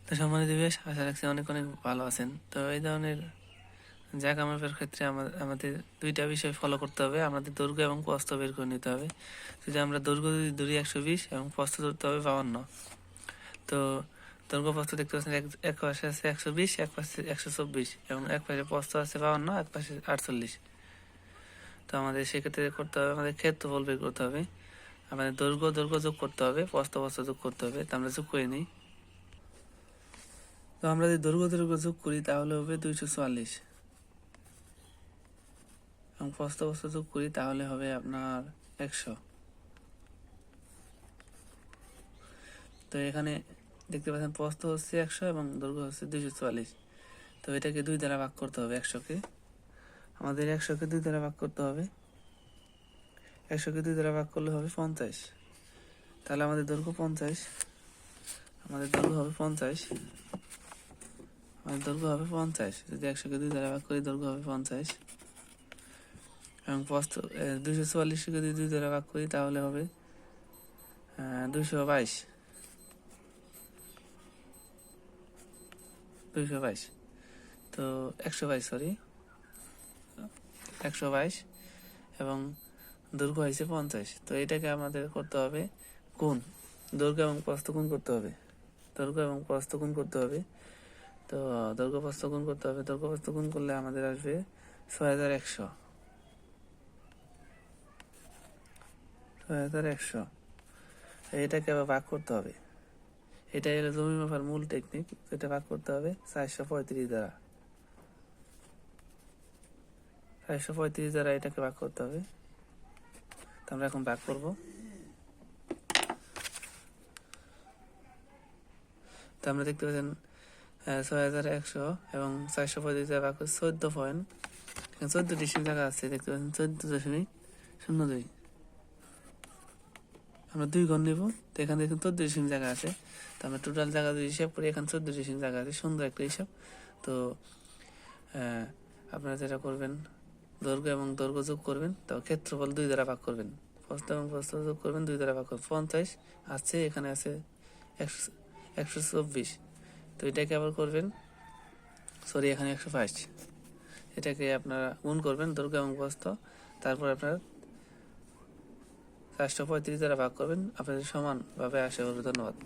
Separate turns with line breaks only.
তো সম্মানিত দিবেশ, আশা রাখছি অনেক অনেক ভালো আছেন। তো এই ধরনের জায়গা মাপের ক্ষেত্রে আমাদের দুইটা বিষয় ফলো করতে হবে। আমাদের দৈর্ঘ্য এবং প্রস্থ বের করে নিতে হবে। যদি আমরা দৈর্ঘ্য যদি ধরি 120 এবং প্রস্থ ধরতে হবে 52। তো দৈর্ঘ্য প্রস্থ দেখতে পাচ্ছেন এক পাশে আছে 120, এক পাশে 124 এবং এক পাশে প্রস্থ আছে 52, এক পাশে 48। তো আমাদের সেক্ষেত্রে করতে হবে, আমাদের ক্ষেত্রফল বের করতে হবে। আমাদের দৈর্ঘ্য যোগ করতে হবে, প্রস্থ যোগ করতে হবে। তো আমরা যোগ করে নিই। তো আমরা যদি দৈর্ঘ্য যোগ করি তাহলে হবে 244 এবং প্রস্থ যোগ করি তাহলে হবে আপনার 100। তো এখানে দেখতে পাচ্ছেন প্রস্থ হচ্ছে 100 এবং দৈর্ঘ্য হচ্ছে 244। তো এটাকে 2 দ্বারা ভাগ করতে হবে। 100কে আমাদের 100কে 2 দ্বারা ভাগ করতে হবে। 100কে 2 দ্বারা ভাগ করলে হবে 50। তাহলে আমাদের দৈর্ঘ্য 50, আমাদের দৈর্ঘ্য হবে 50, আমাদের দৈর্ঘ্য হবে 50। যদি 100কে 2 দ্বারা ভাগ করি দৈর্ঘ্য হবে 50 এবং প্রস্থ 244কে যদি 2 দ্বারা ভাগ করি তাহলে হবে 222। 222, তো 122, সরি 122 এবং দৈর্ঘ্য হয়েছে 50। তো এটাকে আমাদের করতে হবে গুণ, দৈর্ঘ্য এবং প্রস্থ গুণ করতে হবে। দৈর্ঘ্য এবং প্রস্থ গুণ করতে হবে। তো দৈর্ঘ্য প্রস্থ গুণ করতে হবে। দৈর্ঘ্য প্রস্থ গুণ করলে আমাদের আসবে 6100। 6100, এটাকে আবার ভাগ করতে হবে। এটাই হলো জমি মাপার মূল টেকনিক। এটা ভাগ করতে হবে 435 দ্বারা। 435 দ্বারা এটাকে ভাগ করতে হবে। তো আমরা এখন ভাগ করব। তো আমরা দেখতে পাচ্ছেন 6100 এবং 435 দ্বারা ভাগ করে 14 পয়েন্ট, এখানে 14 ডিসিম জায়গা আছে, দেখতে পাচ্ছেন 14.02। আমরা 2 ঘর নেব। তো এখানে দেখুন 14 ডিসিম জায়গা আছে। তো আমরা টোটাল জায়গা যদি হিসাব করি এখানে 14 ডিসিম জায়গা আছে, সুন্দর একটা হিসাব। তো আপনারা যেটা করবেন, দৈর্ঘ্য এবং দৈর্ঘ্য যোগ করবেন, তো ক্ষেত্রফল 2 দ্বারা ভাগ করবেন, প্রস্থ এবং প্রস্থ যোগ করবেন, 2 দ্বারা ভাগ করবেন। 50 আছে, এখানে আছে 124। তো এটাকে আবার করবেন, সরি এখানে 105, এটাকে আপনারা গুণ করবেন দৈর্ঘ্য এবং প্রস্থ, তারপর আপনারা 435 দ্বারা ভাগ করবেন। আপনাদের সমানভাবে আসে। ধন্যবাদ।